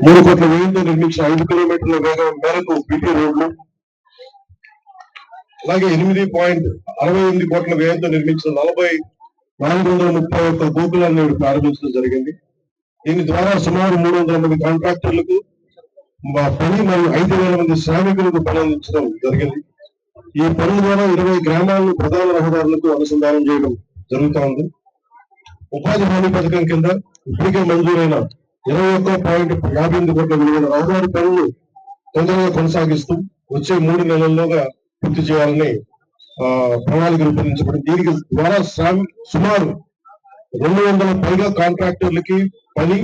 3 కోట్ల వ్యయంతో నిర్మించిన 5 కిలోమీటర్ల వేగం మేరకు బీటీ రోడ్లు, అలాగే 8.68 కోట్ల వ్యయంతో నిర్మించిన 431 గోకులాన్ని నేడు ప్రారంభించడం జరిగింది. దీని ద్వారా సుమారు 300 మంది కాంట్రాక్టర్లకు పని మరియు 5,000 మంది శ్రామికులకు పని అందించడం జరిగింది. ఈ పనుల ద్వారా 20 గ్రామాలను ప్రధాన రహదారులకు అనుసంధానం చేయడం జరుగుతూ ఉంది. ఉపాధి హామీ పథకం కింద ఇప్పటికే మంజూరైన 21.58 కోట్ల విలువైన రహదారి పనులు తొందరగా కొనసాగిస్తూ వచ్చే 3 నెలల్లోగా పూర్తి చేయాలని ప్రణాళిక రూపొందించబడింది. దీనికి ద్వారా సుమారు 200 పైగా కాంట్రాక్టర్లకి పని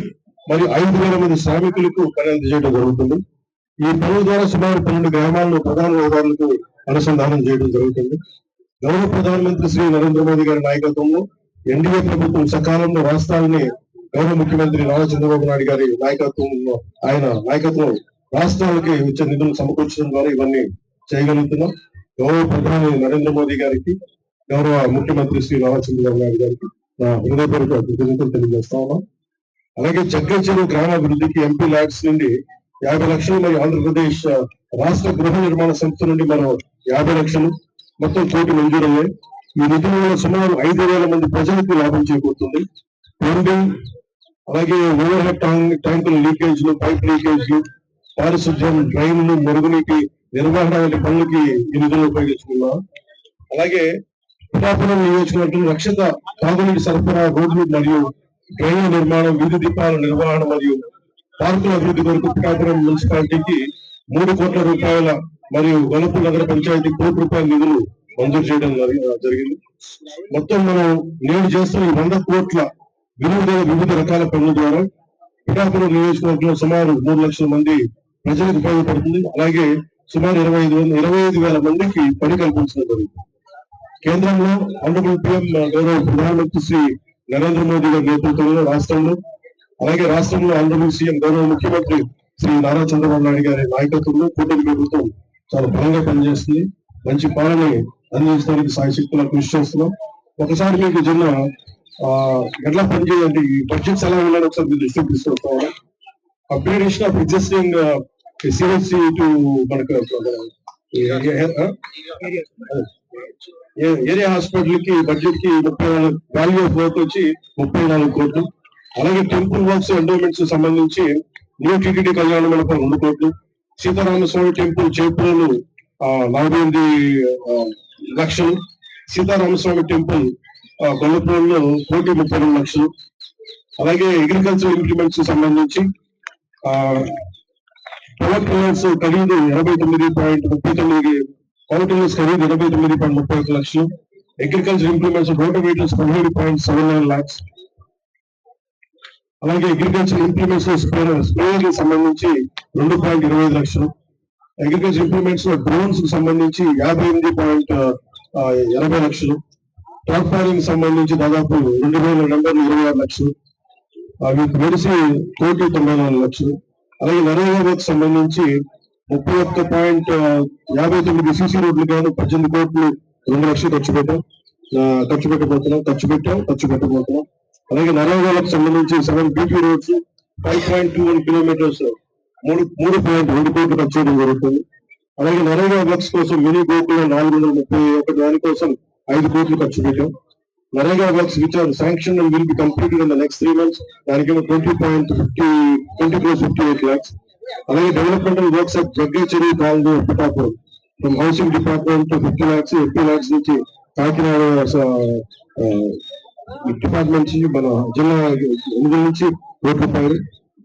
మరియు 5,000 మంది శ్రామికులకు పని అందజేయడం జరుగుతుంది. ఈ పనుల ద్వారా సుమారు 12 గ్రామాలను ప్రధాన రహదారులకు అనుసంధానం చేయడం జరుగుతుంది. గౌరవ ప్రధానమంత్రి శ్రీ నరేంద్ర మోదీ గారి నాయకత్వంలో ఎన్డీఏ ప్రభుత్వం సకాలంలో రాష్ట్రాలని గౌరవ ముఖ్యమంత్రి నారా చంద్రబాబు నాయుడు గారి నాయకత్వంలో రాష్ట్రాలకి వచ్చే నిధులు సమకూర్చడం ద్వారా ఇవన్నీ చేయగలుగుతున్నాం. గౌరవ ప్రధాని నరేంద్ర మోదీ గారికి, గౌరవ ముఖ్యమంత్రి శ్రీ నారా చంద్రబాబు నాయుడు గారికి నా హృదయపూర్వక కృతజ్ఞతలు తెలియజేస్తా ఉన్నాం. అలాగే జగ్గల్ చెరువు గ్రామాభివృద్ధికి ఎంపీ ల్యాడ్స్ నుండి 50 లక్షలు మరియు ఆంధ్రప్రదేశ్ రాష్ట్ర గృహ నిర్మాణ సంస్థ నుండి మరో 50 లక్షలు మొత్తం కోటి మంజూరయ్యాయి. ఈ నిధుల వల్ల సుమారు 5,000 మంది ప్రజలకు లాభం చేకూరుతుంది. ప్లంబింగ్, అలాగే ఓవర్ హెడ్ ట్యాంకుల లీకేజ్లు, పైప్ లీకేజ్లు, పారిశుద్ధ్యం, డ్రైన్లు, మురుగునీటి నిర్వహణ వంటి పనులకి ఈ నిధులు ఉపయోగించుకున్నాం. అలాగే పిఠాపురం నియోజకవర్గం రక్షిత తాగునీటి సరఫరా, రోడ్లు మరియు డ్రైన్ల నిర్మాణం, వీధి దీపాల నిర్వహణ మరియు పార్కుల అభివృద్ధి కొరకు పిఠాపురం మున్సిపాలిటీకి 3 కోట్ల రూపాయల మరియు వలపు నగర పంచాయతీ ₹1 కోటి నిధులు మంజూరు చేయడం జరిగింది. మొత్తం మనం నేడు చేస్తున్న 100 కోట్ల వివిధ రకాల పనుల ద్వారా పిఠాపురం నియోజకవర్గంలో సుమారు 3 లక్షల మంది ప్రజలకు ఉపయోగపడుతుంది. అలాగే సుమారు 25,000 మందికి పని కల్పించడం జరుగుతుంది. కేంద్రంలో ఆనరబుల్ PM గౌరవ ప్రధానమంత్రి శ్రీ నరేంద్ర మోదీ గారి నేతృత్వంలో అలాగే రాష్ట్రంలో ఆనరబుల్ CM గౌరవ ముఖ్యమంత్రి శ్రీ నారా చంద్రబాబు నాయుడు గారి నాయకత్వంలో కూటమి ప్రభుత్వం చాలా బలంగా పనిచేస్తుంది. మంచి పాలన అందించడానికి సాయశక్తులా కృషి చేస్తున్నాం. ఒకసారి మీకు చిన్న ఎట్లా పనిచేయాలంటే ఈ బడ్జెట్స్ ఎలా ఉండాలి ఒకసారి మీరు దృష్టికి తీసుకొస్తాం. Upgradation of existing CHC to మనకు ఏరియా హాస్పిటల్ కి బడ్జెట్ కి 34 వాల్యూ ఆఫ్ వర్క్ వచ్చి 34 కోట్లు. అలాగే టెంపుల్ వర్క్స్ ఎండోమెంట్స్ సంబంధించి న్యూ టీటీడీ కళ్యాణ మండపం 2 కోట్లు, సీతారామస్వామి టెంపుల్ చేపూరు 48 లక్షలు, సీతారామస్వామి టెంపుల్ గొల్లపూర్లో 1,32 లక్షలు. అలాగే అగ్రికల్చర్ ఇంప్లిమెంట్స్ సంబంధించి పవర్ టిల్లర్స్ ఖరీదు 89.39 పవర్ టిల్లర్స్ ఖరీదు 89.31 లక్షలు. Agriculture implements rotavators 17.79 lakhs. అలాగే అగ్రికల్చర్ ఇంప్లిమెంట్స్ స్ప్రేయర్లకు సంబంధించి 2.25 లక్షలు. అగ్రికల్చర్ ఇంప్లిమెంట్స్ డ్రోన్స్ కు సంబంధించి 58.80 లక్షలు. టాప్ ఫైరింగ్ సంబంధించి దాదాపు 2,26 లక్షలు. వీటికి వెలిసి 1,94 లక్షలు. అలాగే నరేగా వర్క్ సంబంధించి 31.59 CC రోడ్లు గాను 18 కోట్లు 2 లక్షలు ఖర్చు పెట్టబోతున్నాం. అలాగే నరేగాలకు సంబంధించి 7 BP రోడ్స్ 5.21 కిలోమీటర్స్ 3.2 కోట్లు ఖర్చు చేయడం జరుగుతుంది. అలాగే నరేగా వర్క్స్ కోసం మినీ గోకుల 431 దానికోసం 5 కోట్లు ఖర్చు పెట్టాం. NREGA works which are sanction and will be completed in the next 3 months దానికేమో 20.58 lakhs. అలాగే డెవలప్మెంటల్ వర్క్స్ అట్ జగ్గల్ చెరువు colony Pithapuram from housing department 50 lakhs, 50 lakhs నుంచి కాకినాడ డిపార్ట్మెంట్ నుంచి మన జిల్లా నుంచి ₹1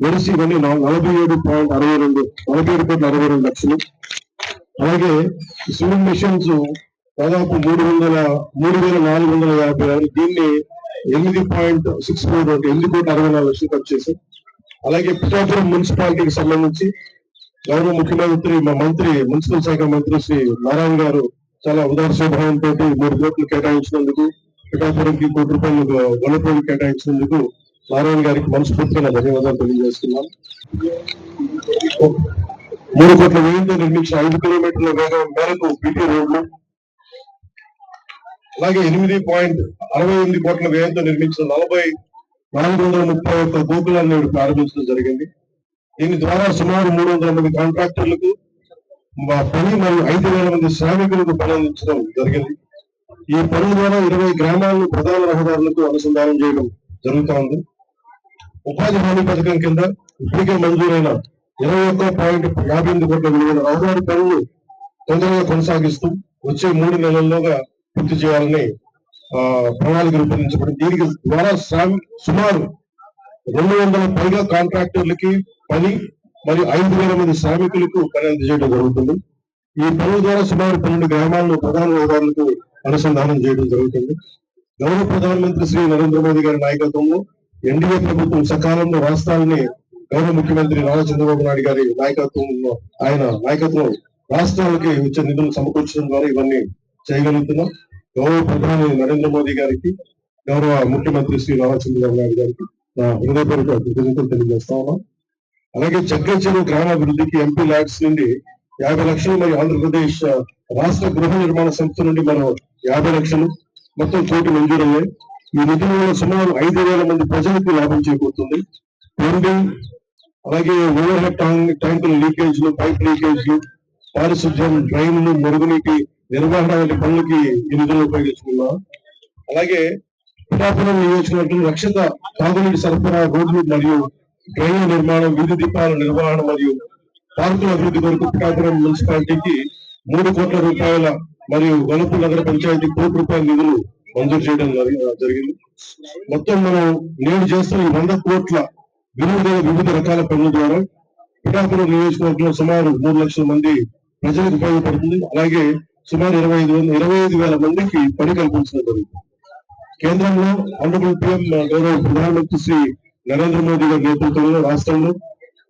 వెలిసి ఇవన్నీ 47.62 లక్షలు. అలాగే స్విమ్మింగ్ మిషన్స్ దాదాపు 3,450. దీన్ని 8.64 లక్షలు ఖర్చు చేశాం. అలాగే పిఠాపురం మున్సిపాలిటీకి సంబంధించి గౌరవ ముఖ్యమంత్రి మా మంత్రి మున్సిపల్ శాఖ మంత్రి శ్రీ నారాయణ గారు చాలా ఉదార స్వభావంతో 3 కోట్లు కేటాయించినందుకు, పిఠాపురంకి ₹1 కోటి గొల్లపూడికి కేటాయించినందుకు నారాయణ గారికి మనస్ఫూర్తిగా ధన్యవాదాలు తెలియజేస్తున్నాం. 3 కోట్ల వ్యయంతో నిర్మించిన 5 కిలోమీటర్ల వేగం మేరకు బీటీ రోడ్లు, అలాగే 8.68 కోట్ల వ్యయంతో నిర్మించిన 431 గోకులాన్ని నేడు ప్రారంభించడం జరిగింది. దీని ద్వారా సుమారు 300 మంది కాంట్రాక్టర్లకు పని మరియు 5,000 మంది శ్రామికులకు పని అందించడం జరిగింది. ఈ పనుల ద్వారా 20 గ్రామాలను ప్రధాన రహదారులకు అనుసంధానం చేయడం జరుగుతూ ఉంది. ఉపాధి హామీ పథకం కింద ఇప్పటికే మంజూరైన 21.58 కోట్ల విలువైన రహదారి పనులు తొందరగా కొనసాగిస్తూ వచ్చే 3 నెలల్లోగా పూర్తి చేయాలని ప్రణాళిక రూపొందించబడింది. దీనికి ద్వారా సుమారు 200 పైగా కాంట్రాక్టర్లకి పని మరియు 5,000 మంది శ్రామికులకు పని అందజేయడం జరుగుతుంది. ఈ పనుల ద్వారా సుమారు 12 గ్రామాలను ప్రధాన రహదారులకు అనుసంధానం చేయడం జరుగుతుంది. గౌరవ ప్రధానమంత్రి శ్రీ నరేంద్ర మోదీ గారి నాయకత్వంలో ఎన్డీఏ ప్రభుత్వం సకాలంలో రాష్ట్రాలని గౌరవ ముఖ్యమంత్రి నారా చంద్రబాబు నాయుడు గారి నాయకత్వంలో రాష్ట్రాలకి వచ్చే నిధులు సమకూర్చడం ద్వారా ఇవన్నీ చేయగలుగుతున్నాం. గౌరవ ప్రధాని నరేంద్ర మోదీ గారికి, గౌరవ ముఖ్యమంత్రి శ్రీ నారా చంద్రబాబు నాయుడు గారికి నా హృదయపూర్వక కృతజ్ఞతలు తెలియజేస్తా ఉన్నాం. అలాగే జగ్గచెరువు గ్రామాభివృద్ధికి ఎంపీ ల్యాడ్స్ నుండి 50 లక్షలు మరియు ఆంధ్రప్రదేశ్ రాష్ట్ర గృహ నిర్మాణ సంస్థ నుండి మరో 50 లక్షలు మొత్తం కోటి మంజూరయ్యాయి. ఈ నిధుల వల్ల సుమారు 5,000 మంది ప్రజలకు లాభం చేకూరుతుంది. ప్లంబింగ్, అలాగే ఓవర్ హెడ్ ట్యాంకుల లీకేజ్లు, పైప్ లీకేజ్లు, పారిశుద్ధ్యం, డ్రైన్లు, మురుగునీటి నిర్వహణ వంటి పనులకి ఈ నిధులు ఉపయోగించుకున్నాం. అలాగే పిఠాపురం నియోజకవర్గం రక్షిత తాగునీటి సరఫరా, రోడ్లు మరియు డ్రైన్ల నిర్మాణం, వీధి దీపాల నిర్వహణ మరియు పార్కుల అభివృద్ధి కొరకు పిఠాపురం మున్సిపాలిటీకి 3 కోట్ల రూపాయల మరియు వలపు నగర పంచాయతీ ₹1 కోటి నిధులు మంజూరు చేయడం జరిగింది. మొత్తం మనం నేడు చేస్తున్న 100 కోట్ల వివిధ రకాల పనుల ద్వారా పిఠాపురం నియోజకవర్గంలో సుమారు 3 లక్షల మంది ప్రజలకు ఉపయోగపడుతుంది. అలాగే సుమారు 25,000 మందికి పని కల్పించడం జరుగుతుంది. కేంద్రంలో ఆనరబుల్ PM గౌరవ ప్రధానమంత్రి శ్రీ నరేంద్ర మోదీ గారి నేతృత్వంలో రాష్ట్రంలో,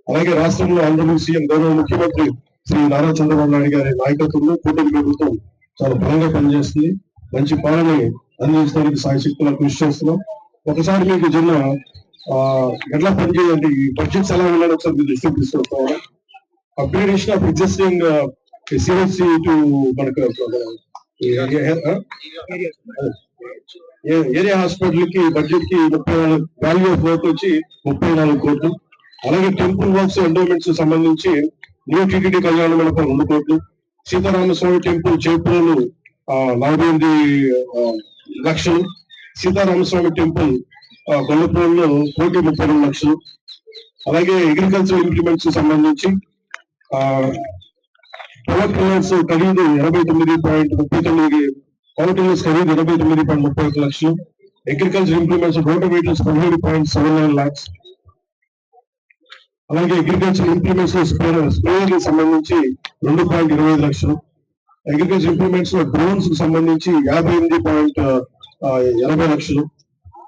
అలాగే రాష్ట్రంలో ఆనరబుల్ సీఎం గౌరవ ముఖ్యమంత్రి శ్రీ నారా చంద్రబాబు నాయుడు గారి నాయకత్వంలో కూటమి ప్రభుత్వం చాలా బలంగా పనిచేస్తుంది. మంచి పాలన అందించడానికి సాయశక్తులా కృషి చేస్తున్నాం. ఒకసారి మీకు చిన్న ఎట్లా పనిచేయాలంటే ఈ బడ్జెట్స్ ఎలా ఉండాలి ఒకసారి మీరు దృష్టికి తీసుకొస్తాం. Upgradation of existing CSC to మనకు ఏరియా హాస్పిటల్ కి బడ్జెట్ కి 34 వాల్యూ ఆఫ్ వర్క్ వచ్చి 34 కోట్లు. అలాగే టెంపుల్ వర్క్స్ ఎండోమెంట్స్ సంబంధించి న్యూ టీటీడీ కళ్యాణ మండపం 2 కోట్లు, సీతారామస్వామి టెంపుల్ చేపూరులు 48 లక్షలు, సీతారామస్వామి టెంపుల్ గొల్లపూర్లో 1,32 లక్షలు. అలాగే అగ్రికల్చర్ ఇంప్లిమెంట్స్ సంబంధించి పవర్ టిల్లర్స్ ఖరీదు 89.39, పవర్ టిల్లర్స్ ఖరీదు 89.31 లక్షలు, అగ్రికల్చర్ ఇంప్లిమెంట్స్ రోటోవేటర్స్ 17.79 lakhs. అలాగే అగ్రికల్చర్ ఇంప్లిమెంట్స్ స్ప్రేయర్లకు సంబంధించి 2.25 లక్షలు, అగ్రికల్చర్ ఇంప్లిమెంట్స్ లో డ్రోన్స్ కు సంబంధించి 58.80 లక్షలు,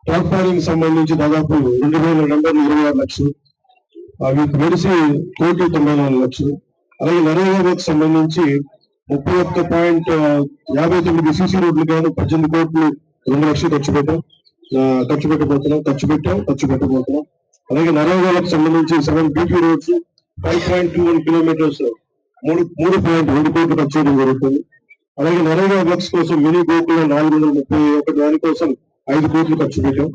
ట్రాక్టరింగ్ సంబంధించి దాదాపు 2,226 లక్షలు, వీటికి వెలిసి 1,94 లక్షలు. అలాగే నరేగా వర్క్ సంబంధించి 31.59 CC రోడ్లు గాను 18 కోట్లు 2 లక్షలు ఖర్చు పెట్టబోతున్నాం. అలాగే నరేగాలకు సంబంధించి 7 BP రోడ్స్ 5.21 కిలోమీటర్స్ 3.2 కోట్లు ఖర్చు చేయడం జరుగుతుంది. అలాగే నరేగా వర్క్స్ కోసం మినీ గోకులో 431 దానికోసం 5 కోట్లు ఖర్చు పెట్టాం.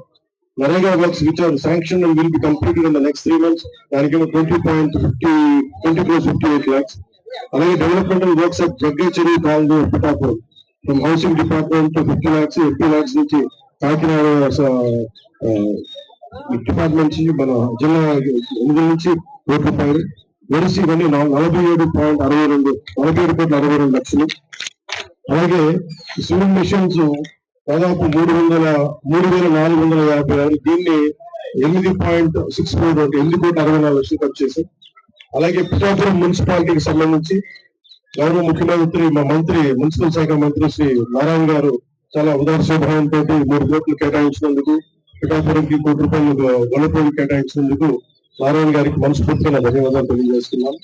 NREGA works which are sanction and will be completed in the next 3 months దానికేమో 20.58 lakhs. అలాగే developmental works of Jaggacheruvu colony Pithapuram from housing department 50 lakhs, 80 lakhs నుంచి కాకినాడ డిపార్ట్మెంట్ నుంచి మన జిల్లా నుంచి ₹1 వెలిసి ఇవన్నీ 47.62 లక్షలు. అలాగే స్విమ్మింగ్ మిషన్స్ దాదాపు 3,450, దీన్ని 8.64 లక్షలు ఖర్చు చేశాం. అలాగే పిఠాపురం మున్సిపాలిటీకి సంబంధించి గౌరవ ముఖ్యమంత్రి మా మంత్రి మున్సిపల్ శాఖ మంత్రి శ్రీ నారాయణ గారు చాలా ఉదార స్వభావంతో 3 కోట్లు కేటాయించినందుకు, పిఠాపురంకి ₹1 కోటి గొల్లపూడి కేటాయించినందుకు నారాయణ గారికి మనస్ఫూర్తిగా ధన్యవాదాలు తెలియజేస్తున్నాం.